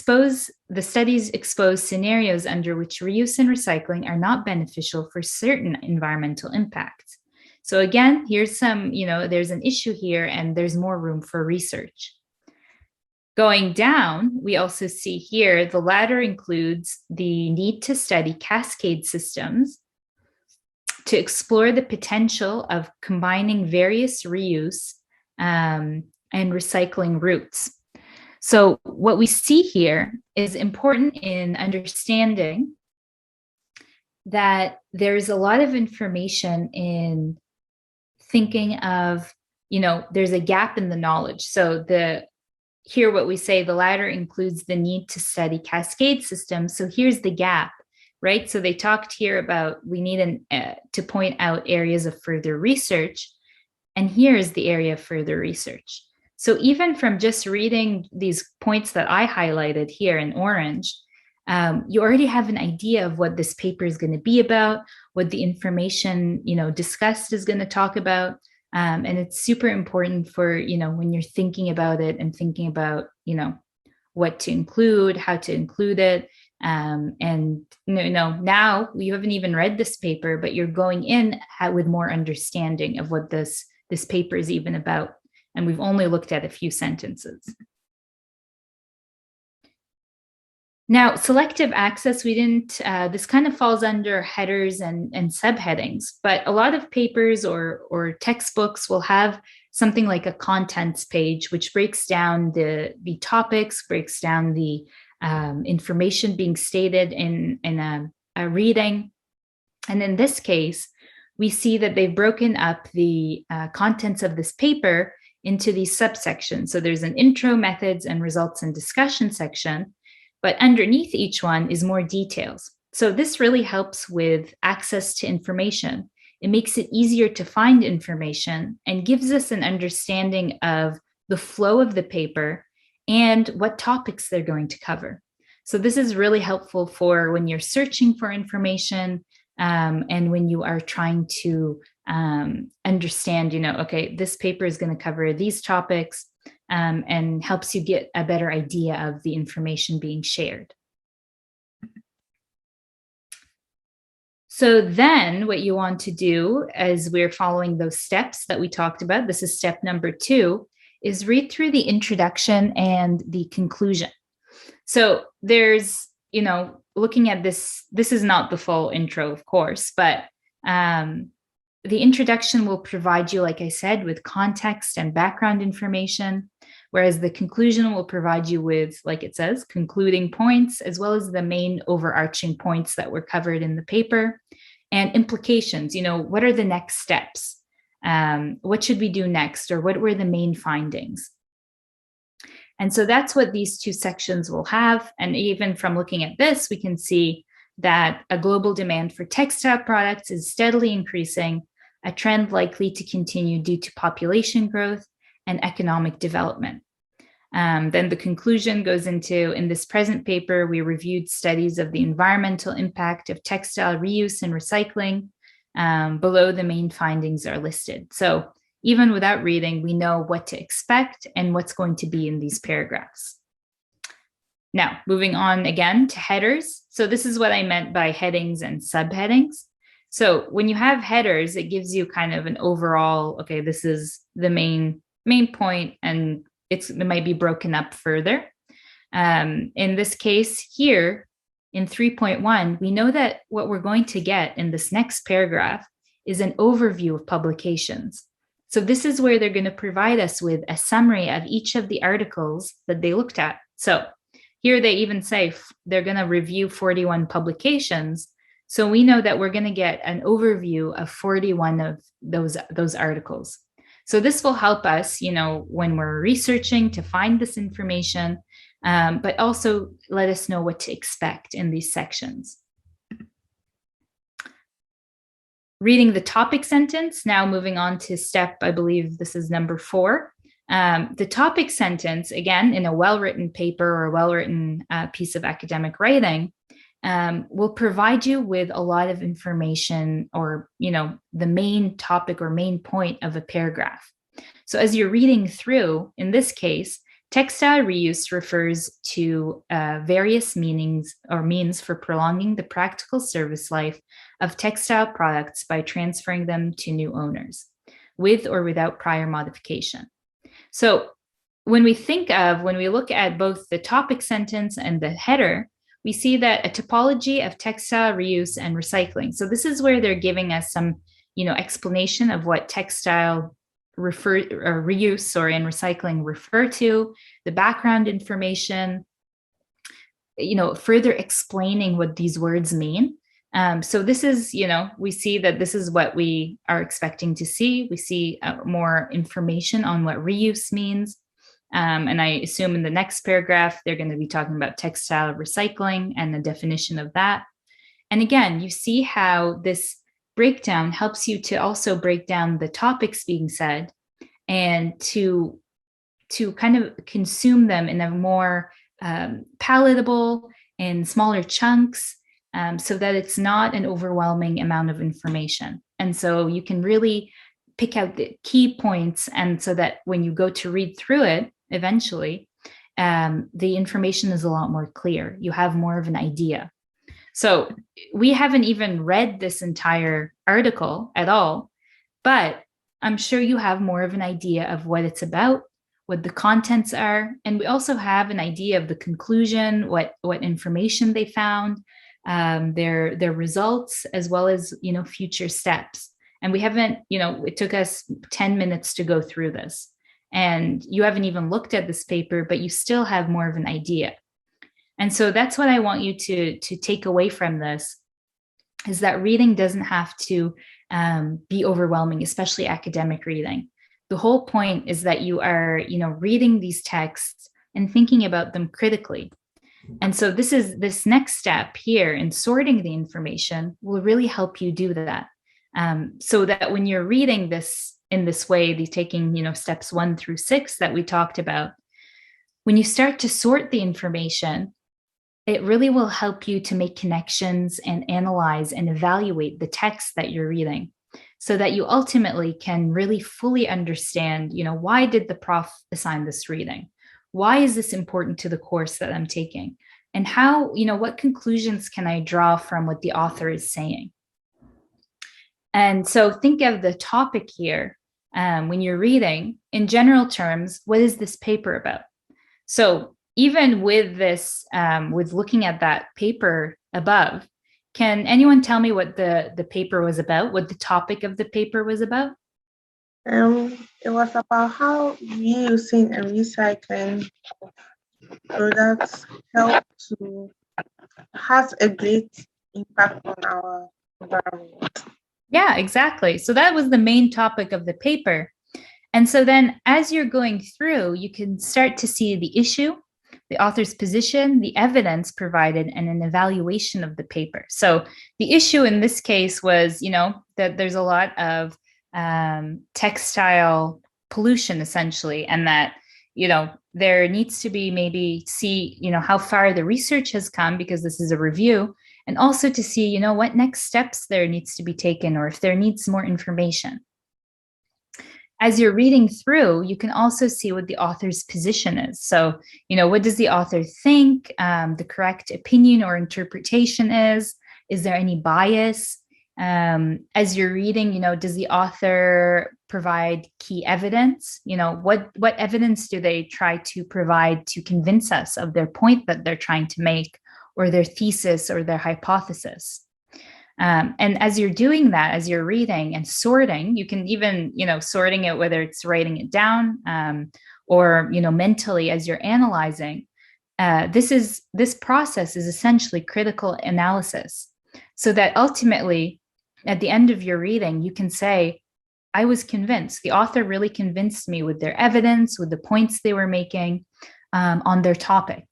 studies expose scenarios under which reuse and recycling are not beneficial for certain environmental impacts. So again, here's some, there's an issue here and there's more room for research. Going down, we also see here, the latter includes the need to study cascade systems to explore the potential of combining various reuse and recycling routes. So what we see here is important in understanding that there's a lot of information in thinking of, there's a gap in the knowledge. So here what we say, the latter includes the need to study cascade systems. So here's the gap, right? So they talked here about we need to point out areas of further research. And here is the area of further research. So even from just reading these points that I highlighted here in orange, you already have an idea of what this paper is going to be about, what the information, discussed is going to talk about. And it's super important for, when you're thinking about it and thinking about, what to include, how to include it. And, now you haven't even read this paper, but you're going in with more understanding of what this paper is even about. And we've only looked at a few sentences. Now, selective access, this kind of falls under headers and subheadings, but a lot of papers or textbooks will have something like a contents page, which breaks down the topics, breaks down the information being stated in a reading. And in this case, we see that they've broken up the contents of this paper into these subsections. So there's an intro, methods, and results and discussion section. But underneath each one is more details. So this really helps with access to information. It makes it easier to find information and gives us an understanding of the flow of the paper and what topics they're going to cover. So this is really helpful for when you're searching for information and when you are trying to understand, okay, this paper is going to cover these topics. And helps you get a better idea of the information being shared. So then what you want to do as we're following those steps that we talked about, this is step number 2, is read through the introduction and the conclusion. So there's, looking at this is not the full intro, of course, but the introduction will provide you, like I said, with context and background information, whereas the conclusion will provide you with, like it says, concluding points, as well as the main overarching points that were covered in the paper and implications. What are the next steps? What should we do next? Or what were the main findings? And so that's what these 2 sections will have. And even from looking at this, we can see that a global demand for textile products is steadily increasing, a trend likely to continue due to population growth and economic development. Then the conclusion goes into, in this present paper, we reviewed studies of the environmental impact of textile reuse and recycling. Below, the main findings are listed. So even without reading, we know what to expect and what's going to be in these paragraphs. Now, moving on again to headers. So this is what I meant by headings and subheadings. So when you have headers, it gives you kind of an overall, okay, this is the main point, and it might be broken up further. In this case here, in 3.1, we know that what we're going to get in this next paragraph is an overview of publications. So this is where they're going to provide us with a summary of each of the articles that they looked at. So here they even say they're going to review 41 publications. So we know that we're going to get an overview of 41 of those articles. So this will help us, when we're researching to find this information, but also let us know what to expect in these sections. Reading the topic sentence, now moving on to step, I believe this is number 4. The topic sentence, again, in a well-written paper or a well-written piece of academic writing, will provide you with a lot of information, or, the main topic or main point of a paragraph. So as you're reading through, in this case, textile reuse refers to various meanings or means for prolonging the practical service life of textile products by transferring them to new owners, with or without prior modification. So when we look at both the topic sentence and the header, we see that a typology of textile reuse and recycling. So this is where they're giving us some, explanation of what textile reuse and recycling refer to, the background information, further explaining what these words mean. So this is, we see that this is what we are expecting to see. We see more information on what reuse means. And I assume in the next paragraph, they're going to be talking about textile recycling and the definition of that. And again, you see how this breakdown helps you to also break down the topics being said and to kind of consume them in a more palatable and smaller chunks, so that it's not an overwhelming amount of information. And so you can really pick out the key points, and so that when you go to read through it, eventually, the information is a lot more clear. You have more of an idea. So we haven't even read this entire article at all, but I'm sure you have more of an idea of what it's about, what the contents are, and we also have an idea of the conclusion, what information they found, their results, as well as future steps. And we haven't, it took us 10 minutes to go through this, and you haven't even looked at this paper, but you still have more of an idea. And so that's what I want you to take away from this, is that reading doesn't have to be overwhelming, especially academic reading. The whole point is that you are, reading these texts and thinking about them critically. And so this next step here in sorting the information will really help you do that. So that when you're reading this in this way, taking, steps 1 through 6 that we talked about, when you start to sort the information, it really will help you to make connections and analyze and evaluate the text that you're reading, so that you ultimately can really fully understand, why did the prof assign this reading? Why is this important to the course that I'm taking? And how, what conclusions can I draw from what the author is saying? And so think of the topic here when you're reading, in general terms, what is this paper about? So even with this, with looking at that paper above, can anyone tell me what the paper was about, what the topic of the paper was about? It was about how reusing and recycling products has a great impact on our environment. Yeah, exactly. So that was the main topic of the paper. And so then as you're going through, you can start to see the issue, the author's position, the evidence provided, and an evaluation of the paper. So the issue in this case was, that there's a lot of textile pollution, essentially, and that, there needs to be maybe see, how far the research has come, because this is a review, and also to see, what next steps there needs to be taken, or if there needs more information. as you're reading through, you can also see what the author's position is. So, what does the author think the correct opinion or interpretation is? Is there any bias? As you're reading, does the author provide key evidence? What evidence do they try to provide to convince us of their point that they're trying to make, or their thesis or their hypothesis? And as you're doing that, as you're reading and sorting, you can even, sorting it, whether it's writing it down or, mentally as you're analyzing, this process is essentially critical analysis. So that ultimately, at the end of your reading, you can say, I was convinced. The author really convinced me with their evidence, with the points they were making on their topic.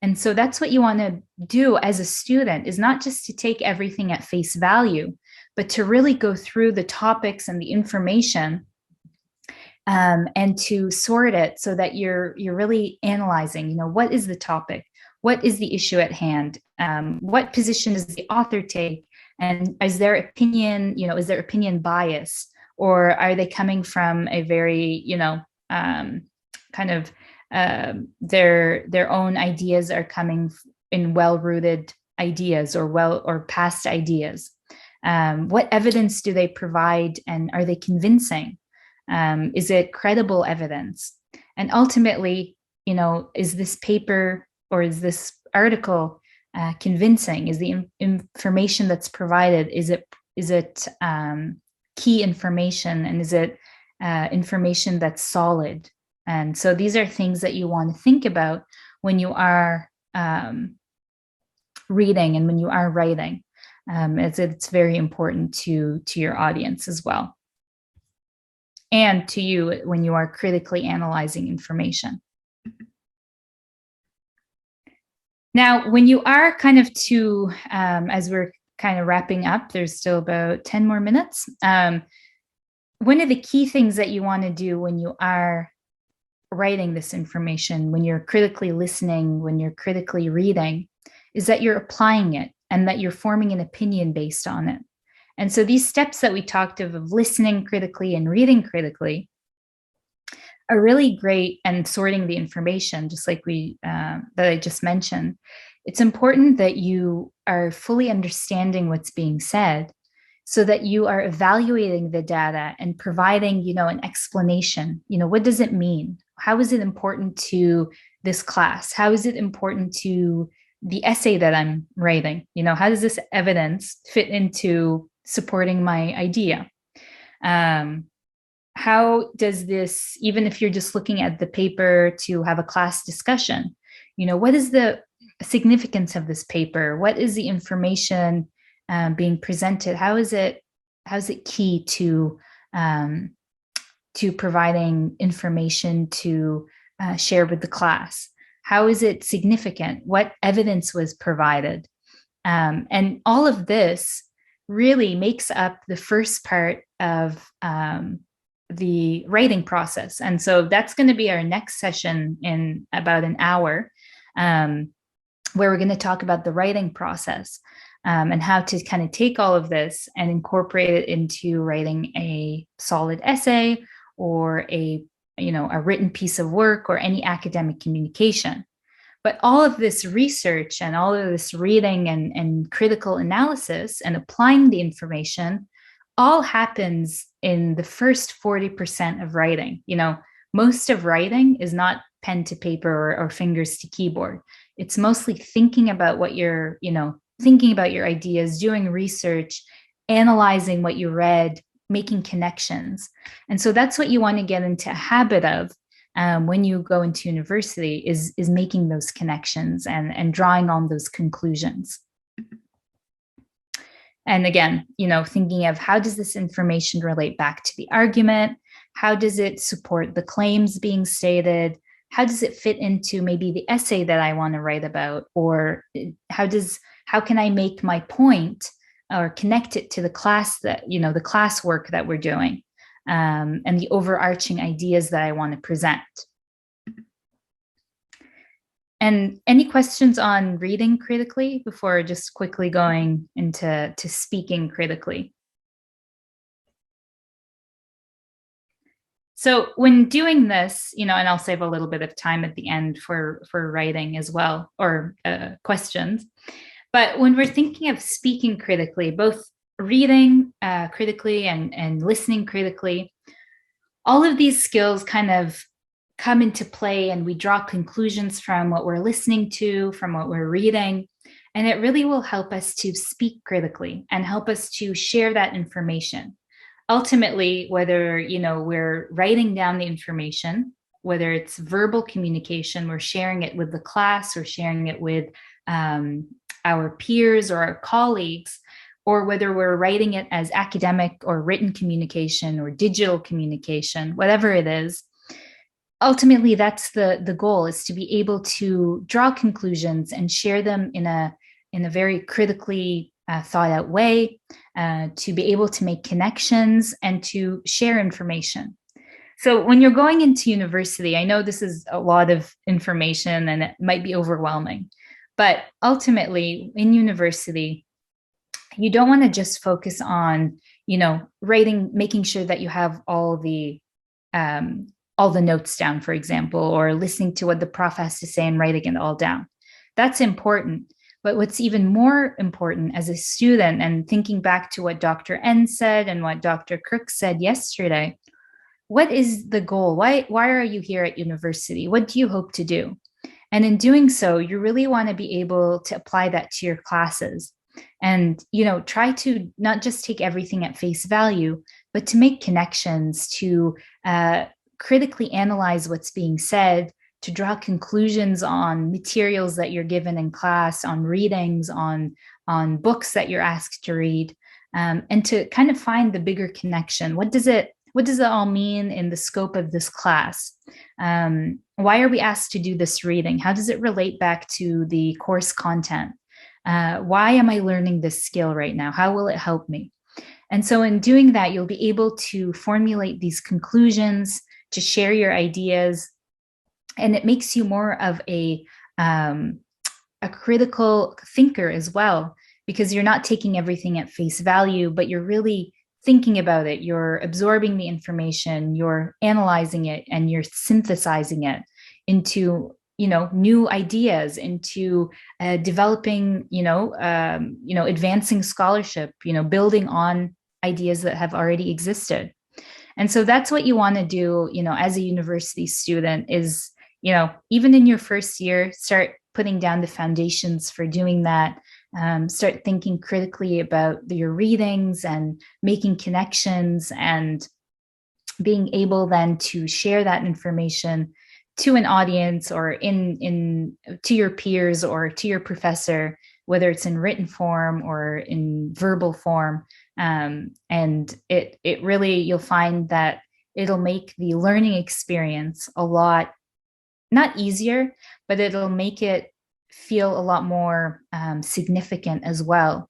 And so that's what you want to do as a student, is not just to take everything at face value, but to really go through the topics and the information and to sort it so that you're really analyzing, what is the topic? What is the issue at hand? What position does the author take? And is their opinion, is their opinion biased? Or are they coming from a very, kind of their own ideas are coming in well-rooted ideas or past ideas? What evidence do they provide, and are they convincing? Is it credible evidence? And ultimately, is this paper or is this article convincing? Is the information that's provided, is it key information, and is it information that's solid? And so these are things that you want to think about when you are reading and when you are writing, as it's very important to your audience as well, and to you when you are critically analyzing information. Now, when you are kind of as we're kind of wrapping up, there's still about 10 more minutes. One of the key things that you want to do when you are writing this information, when you're critically listening, when you're critically reading, is that you're applying it and that you're forming an opinion based on it. And so these steps that we talked of listening critically and reading critically, are really great, and sorting the information, just like that I just mentioned. It's important that you are fully understanding what's being said, so that you are evaluating the data and providing, an explanation. What does it mean? How is it important to this class? How is it important to the essay that I'm writing? How does this evidence fit into supporting my idea? How does this, even if you're just looking at the paper to have a class discussion, what is the significance of this paper? What is the information being presented? How is it key to providing information to share with the class? How is it significant? What evidence was provided? And all of this really makes up the first part of the writing process. And so that's going to be our next session in about an hour, where we're going to talk about the writing process and how to kind of take all of this and incorporate it into writing a solid essay or a written piece of work or any academic communication. But all of this research and all of this reading and critical analysis and applying the information all happens in the first 40% of writing. Most of writing is not pen to paper or fingers to keyboard. It's mostly thinking about what you're, thinking about your ideas, doing research, analyzing what you read, making connections. And so that's what you want to get into a habit of when you go into university, is making those connections and drawing on those conclusions. And again, thinking of how does this information relate back to the argument? How does it support the claims being stated? How does it fit into maybe the essay that I want to write about? Or how can I make my point or connect it to the class that, the classwork that we're doing, and the overarching ideas that I want to present? And any questions on reading critically before just quickly going into speaking critically? So when doing this, and I'll save a little bit of time at the end for writing as well, or questions. But when we're thinking of speaking critically, both reading critically and listening critically, all of these skills kind of come into play, and we draw conclusions from what we're listening to, from what we're reading. And it really will help us to speak critically and help us to share that information. Ultimately, whether we're writing down the information, whether it's verbal communication, we're sharing it with the class or sharing it with our peers or our colleagues, or whether we're writing it as academic or written communication or digital communication, whatever it is, ultimately that's the goal, is to be able to draw conclusions and share them in a very critically thought out way, to be able to make connections and to share information. So when you're going into university, I know this is a lot of information and it might be overwhelming, but ultimately in university, you don't want to just focus on, writing, making sure that you have all the notes down, for example, or listening to what the prof has to say and writing it all down. That's important. But what's even more important as a student, and thinking back to what Dr. N said and what Dr. Crooks said yesterday, what is the goal? Why are you here at university? What do you hope to do? And in doing so, you really want to be able to apply that to your classes. And, try to not just take everything at face value, but to make connections, to critically analyze what's being said, to draw conclusions on materials that you're given in class, on readings, on books that you're asked to read, and to kind of find the bigger connection. What does it all mean in the scope of this class? Why are we asked to do this reading? How does it relate back to the course content? Why am I learning this skill right now? How will it help me? And so in doing that, you'll be able to formulate these conclusions, to share your ideas, and it makes you more of a critical thinker as well, because you're not taking everything at face value, but you're really thinking about it. You're absorbing the information, you're analyzing it, and you're synthesizing it into new ideas, into developing, advancing scholarship, building on ideas that have already existed. And so that's what you want to do, as a university student, is, even in your first year, start putting down the foundations for doing that. Start thinking critically about your readings and making connections, and being able then to share that information to an audience, or to your peers or to your professor, whether it's in written form or in verbal form. And it really, you'll find that it'll make the learning experience a lot, not easier, but it'll make it feel a lot more significant as well.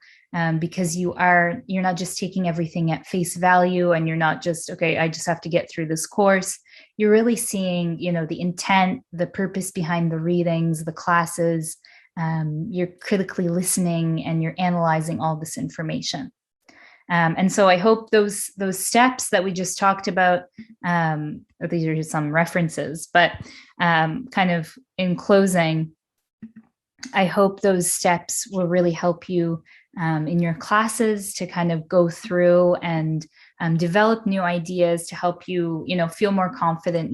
Because you're not just taking everything at face value, and you're not just, okay, I just have to get through this course. You're really seeing, the intent, the purpose behind the readings, the classes. You're critically listening, and you're analyzing all this information. And so I hope those steps that we just talked about, these are some references, but kind of in closing, I hope those steps will really help you in your classes to kind of go through and develop new ideas to help you, feel more confident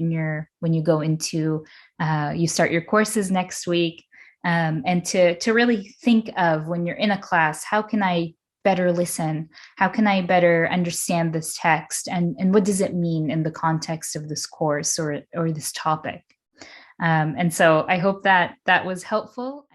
when you go into, you start your courses next week, and to really think of, when you're in a class, how can I better listen? How can I better understand this text? And what does it mean in the context of this course or this topic? And so I hope that was helpful.